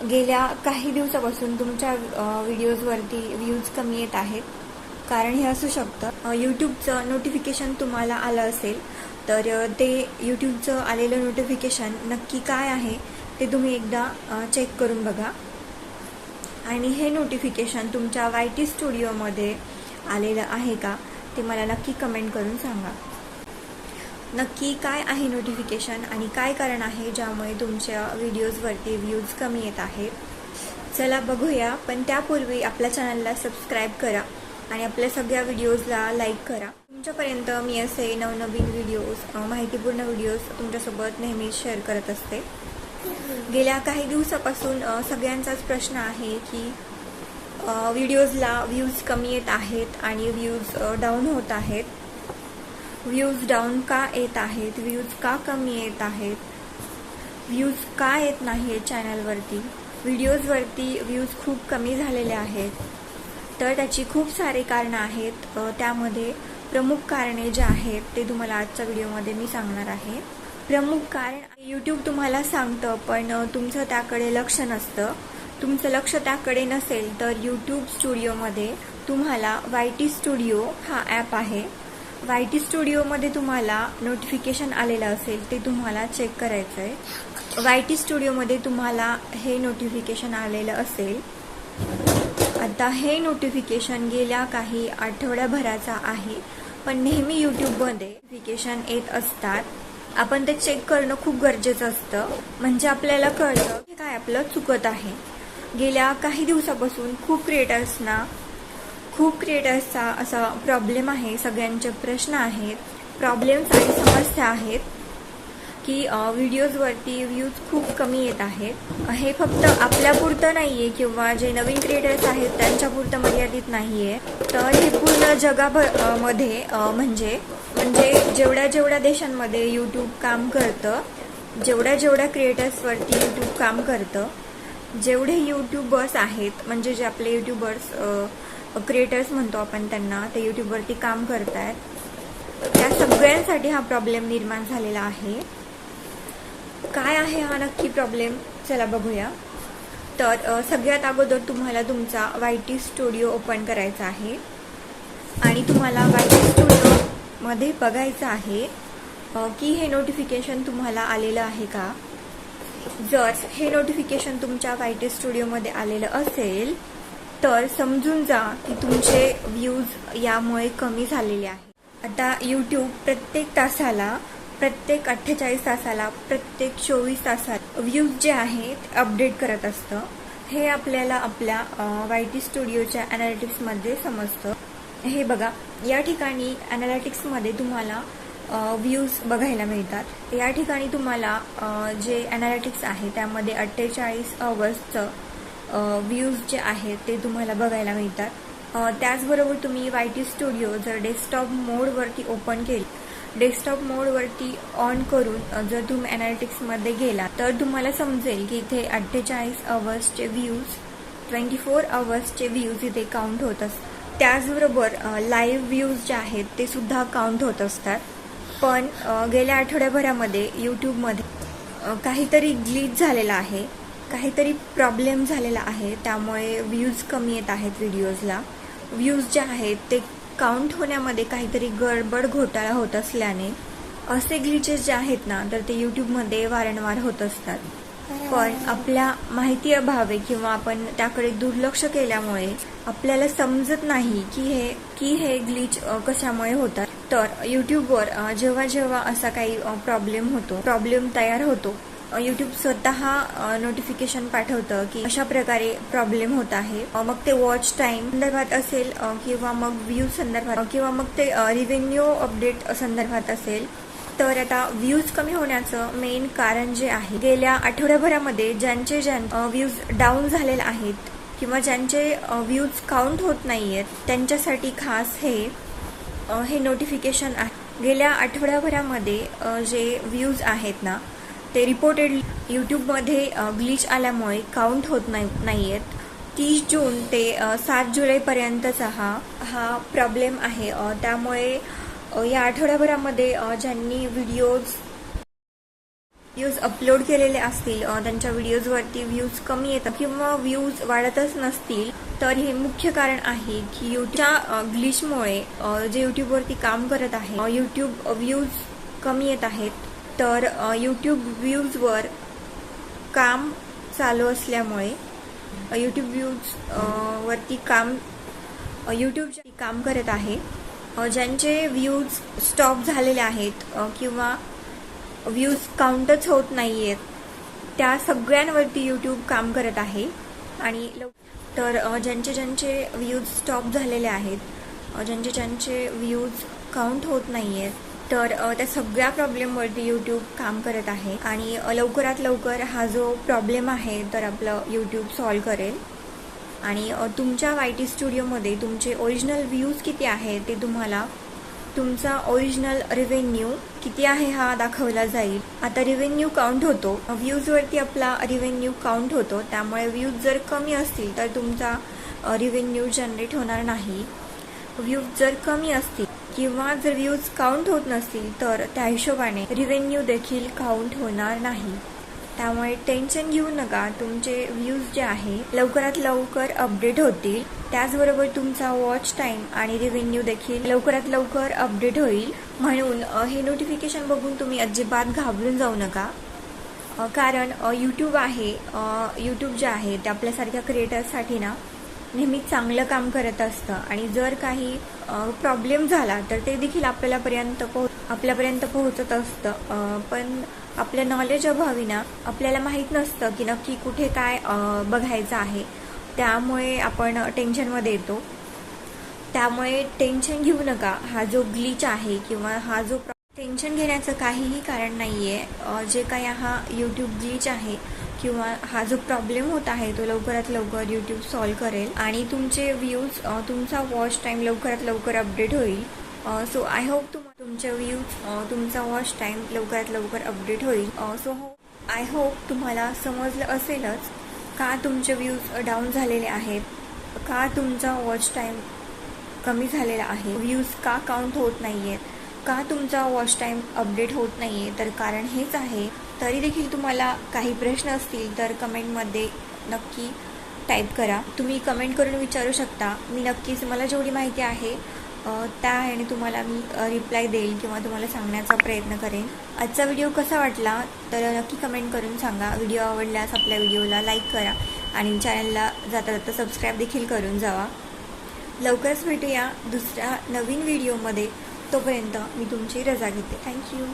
गेल्या काही दिवसापासून तुमच्या व्हिडिओजवरती व्ह्यूज कमी येत आहेत. कारण हे असू शकतं यूट्यूबचं नोटिफिकेशन तुम्हाला आलं असेल, तर ते यूट्यूबचं आलेलं नोटिफिकेशन नक्की काय आहे ते तुम्ही एकदा चेक करून बघा. आणि हे नोटिफिकेशन तुमच्या YT स्टुडिओमध्ये आलेलं आहे का ते मला नक्की कमेंट करून सांगा. नक्की काय आहे नोटिफिकेशन आणि काय कारण आहे ज्यामुळे तुमच्या व्हिडिओजवरती व्ह्यूज कमी येत आहेत. चला बघूया, पण त्यापूर्वी आपल्या चॅनलला सबस्क्राईब करा आणि आपल्या सगळ्या व्हिडिओजला लाईक करा. तुमच्यापर्यंत मी असे नवनवीन व्हिडिओज, माहितीपूर्ण व्हिडिओज तुमच्यासोबत नेहमी शेअर करत असते. गेल्या काही दिवसापासून सगळ्यांचाच प्रश्न आहे की व्हिडिओजला व्ह्यूज कमी येत आहेत आणि व्ह्यूज डाऊन होत आहेत. व्ह्यूज डाऊन का येत आहेत, व्ह्यूज का कमी येत आहेत, व्ह्यूज का येत नाही आहेत चॅनलवरती, व्हिडिओजवरती व्ह्यूज खूप कमी झालेले आहेत. तर त्याची खूप सारे कारणं आहेत. त्यामध्ये प्रमुख कारणे जे आहेत ते तुम्हाला आजच्या व्हिडिओमध्ये मी सांगणार आहे. प्रमुख कारण यूट्यूब तुम्हाला सांगतं, पण तुमचं त्याकडे लक्ष नसतं. तुमचं लक्ष त्याकडे नसेल तर यूट्यूब स्टुडिओमध्ये तुम्हाला YT स्टुडिओ हा ॲप आहे. YT स्टुडिओमध्ये तुम्हाला नोटिफिकेशन आलेलं असेल ते तुम्हाला चेक करायचं आहे. YT स्टुडिओमध्ये तुम्हाला हे नोटिफिकेशन आलेलं असेल. आता हे नोटिफिकेशन गेल्या काही आठवड्याभराचा आहे, पण नेहमी यूट्यूबमध्ये नोटिफिकेशन येत असतात. आपण ते चेक करणं खूप गरजेचं असतं, म्हणजे आपल्याला कळतं की काय आपलं चुकत आहे. गेल्या काही दिवसापासून खूप क्रिएटर्सचा असा प्रॉब्लेम आहे, सगळ्यांचे प्रश्न आहेत, प्रॉब्लेम्स आणि समस्या आहेत की व्हिडिओजवरती व्ह्यूज खूप कमी येत आहेत. हे फक्त आपल्यापुरतं नाही आहे किंवा जे नवीन क्रिएटर्स आहेत त्यांच्यापुरतं मर्यादित नाही आहे, तर हे पूर्ण जगामध्ये म्हणजे जेवढ्या देशांमध्ये यूट्यूब काम करतं, जेवढ्या क्रिएटर्सवरती यूट्यूब काम करतं, जेवढे यूट्यूबर्स आहेत, म्हणजे जे आपले यूट्यूबर्स क्रिएटर्स म्हणतो आपण त्यांना, ते यूट्यूबवरती काम करत आहेत, त्या सगळ्यांसाठी हा प्रॉब्लेम निर्माण झालेला आहे. काय आहे हा नक्की प्रॉब्लेम, चला बघूया. तर सगळ्यात अगोदर तुम्हाला तुमचा YT स्टुडिओ ओपन करायचा आहे आणि तुम्हाला YT स्टुडिओमध्ये बघायचं आहे की हे नोटिफिकेशन तुम्हाला आलेलं आहे का. जर हे नोटिफिकेशन तुमच्या YT स्टुडिओमध्ये आलेलं असेल तर समजून जा की तुमचे व्ह्यूज यामुळे कमी झालेले आहेत. आता यूट्यूब प्रत्येक तासाला, प्रत्येक 48 तासाला, प्रत्येक 24 तासात व्ह्यूज जे आहेत अपडेट करत असतं. हे आपल्याला आपल्या YT स्टुडिओच्या ॲनालिटिक्समध्ये समजतं. हे बघा, या ठिकाणी ॲनालिटिक्समध्ये तुम्हाला व्ह्यूज बघायला मिळतात. या ठिकाणी तुम्हाला जे ॲनालिटिक्स आहे त्यामध्ये 48 आवर्सचं व्ह्यूज जे आहेत ते तुम्हाला बघायला मिळतात. त्याचबरोबर तुम्ही YT स्टुडिओ जर डेस्कटॉप मोडवरती ओपन केली, डेस्कटॉप मोडवरती ऑन करून जर तुम्ही ॲनालिटिक्समध्ये गेला तर तुम्हाला समजेल की इथे 48 आवर्सचे व्ह्यूज, 24 आवर्सचे व्ह्यूज इथे काउंट होत असतात. त्याचबरोबर लाईव्ह व्ह्यूज जे आहेत ते सुद्धा काउंट होत असतात. पण गेल्या आठवड्याभरामध्ये यूट्यूबमध्ये काहीतरी ग्लिच झालेला आहे, काहीतरी प्रॉब्लेम झालेला आहे, त्यामुळे व्ह्यूज कमी येत आहेत व्हिडिओजला. व्ह्यूज जे आहेत ते काउंट होण्यामध्ये काहीतरी गडबड घोटाळा होत असल्याने असे ग्लिचेस जे आहेत ना, तर ते यूट्यूबमध्ये वारंवार होत असतात. पण आपल्या माहिती अभावे किंवा आपण त्याकडे दुर्लक्ष केल्यामुळे आपल्याला समजत नाही की हे ग्लिच कशामुळे होतात. तर यूट्यूबवर जेव्हा असा काही प्रॉब्लेम तयार होतो, यूट्यूब स्वतः नोटिफिकेशन पाठवतं की अशा प्रकारे प्रॉब्लेम होत आहे. मग ते वॉच टाइम संदर्भात असेल किंवा मग व्ह्यूज संदर्भात किंवा मग ते रिव्हेन्यू अपडेट संदर्भात असेल. तर आता व्ह्यूज कमी होण्याचं मेन कारण जे आहे, गेल्या आठवड्याभरामध्ये ज्यांचे व्ह्यूज डाऊन झालेले आहेत किंवा ज्यांचे व्ह्यूज काउंट होत नाही आहेत त्यांच्यासाठी खास हे नोटिफिकेशन आहे. गेल्या आठवड्याभरामध्ये जे व्ह्यूज आहेत ना ते रिपोर्टेड यूट्यूबमध्ये ग्लिच आल्यामुळे काउंट होत नाही आहेत. 30 जून ते 7 जुलैपर्यंतचा हा प्रॉब्लेम आहे. त्यामुळे या आठवड्याभरामध्ये ज्यांनी व्हिडिओज व्ह्यूज अपलोड केलेले असतील, त्यांच्या व्हिडिओजवरती व्ह्यूज कमी येतात किंवा व्ह्यूज वाढतच नसतील, तर हे मुख्य कारण आहे की यूट्यूबच्या ग्लिचमुळे जे यूट्यूबवरती काम करत आहे, यूट्यूब व्ह्यूज कमी येत आहेत. तर यूट्यूब व्ह्यूजवर काम चालू असल्यामुळे यूट्यूब व्ह्यूज वरती यूट्यूब काम करत आहे. ज्यांचे व्ह्यूज स्टॉप झालेले आहेत किंवा व्ह्यूज काउंटच होत नाही आहेत, त्या सगळ्यांवरती यूट्यूब काम करत आहे. आणि तर ज्यांचे व्ह्यूज स्टॉप झालेले आहेत, ज्यांचे व्ह्यूज काउंट होत नाही आहेत, तर त्या सगळ्या प्रॉब्लेमवरती यूट्यूब काम करत आहे. आणि लवकरात लवकर हा जो प्रॉब्लेम आहे तर आपलं यूट्यूब सॉल्व करेल. आणि तुमच्या YT स्टुडिओमध्ये तुमचे ओरिजिनल व्ह्यूज किती आहे ते तुम्हाला तुमचा ओरिजिनल रेव्हेन्यू किती आहे हा दाखवला जाईल. आता रेव्हेन्यू काउंट होतो, व्ह्यूजवरती आपला रेव्हेन्यू काउंट होतो. त्यामुळे व्ह्यूज जर कमी असतील तर तुमचा रेव्हेन्यू जनरेट होणार नाही. व्ह्यूज जर कमी असतील किंवा जर व्ह्यूज काउंट होत नसतील तर त्या हिशोबाने रेव्हेन्यू देखील काउंट होणार नाही. त्यामुळे टेन्शन घेऊ नका, तुमचे व्ह्यूज जे आहे लवकरात लवकर अपडेट होतील. त्याचबरोबर तुमचा वॉच टाइम आणि रेव्हेन्यू देखील लवकरात लवकर अपडेट होईल. म्हणून हे नोटिफिकेशन बघून तुम्ही अजिबात घाबरून जाऊ नका. कारण यूट्यूब जे आहे ते आपल्यासारख्या क्रिएटर्ससाठी ना नेहमी चांगलं काम करत असतं. आणि जर काही प्रॉब्लेम झाला तर ते देखील आपल्यापर्यंत पोहोचत असतं. पण आपल्या नॉलेज अभावी ना आपल्याला माहीत नसतं की नक्की कुठे काय बघायचं आहे. त्यामुळे आपण टेन्शनमध्ये येतो. त्यामुळे टेन्शन घेऊ नका. हा जो ग्लिच आहे किंवा टेन्शन घेण्याचं काहीही कारण नाहीये. जे काही हा यूट्यूब ग्लिच आहे किंवा हा जो प्रॉब्लेम होत आहे तो लवकरात लवकर यूट्यूब सॉल्व करेल आणि तुमचे व्ह्यूज, तुमचा वॉच टाइम लवकरात लवकर अपडेट होईल. सो आय होप तुमचे व्ह्यूज, तुमचा वॉच टाइम लवकरात लवकर अपडेट होईल. आय होप तुम्हाला समजलं असेलच का तुमचे व्ह्यूज डाऊन झालेले आहेत, का तुमचा वॉच टाइम कमी झालेला आहे, व्ह्यूज का काउंट होत नाही आहेत, का तुमचा वॉच टाइम अपडेट होत नाही आहे. तर कारण हेच आहे. तरी देखील तुम्हाला काही प्रश्न असतील तर कमेंटमध्ये नक्की टाईप करा. तुम्ही कमेंट करून विचारू शकता. मी नक्कीच मला जेवढी माहिती आहे त्या आणि तुम्हाला मी रिप्लाय देईल किंवा तुम्हाला सांगण्याचा प्रयत्न करेन. आजचा व्हिडिओ कसा वाटला तर नक्की कमेंट करून सांगा. व्हिडिओ आवडल्यास आपल्या व्हिडिओला लाईक करा आणि चॅनलला जाता जाता सबस्क्राईब देखील करून जावा. लवकरच भेटूया दुसऱ्या नवीन व्हिडिओमध्ये. तोपर्यंत मी तुमची रजा घेते. थँक्यू.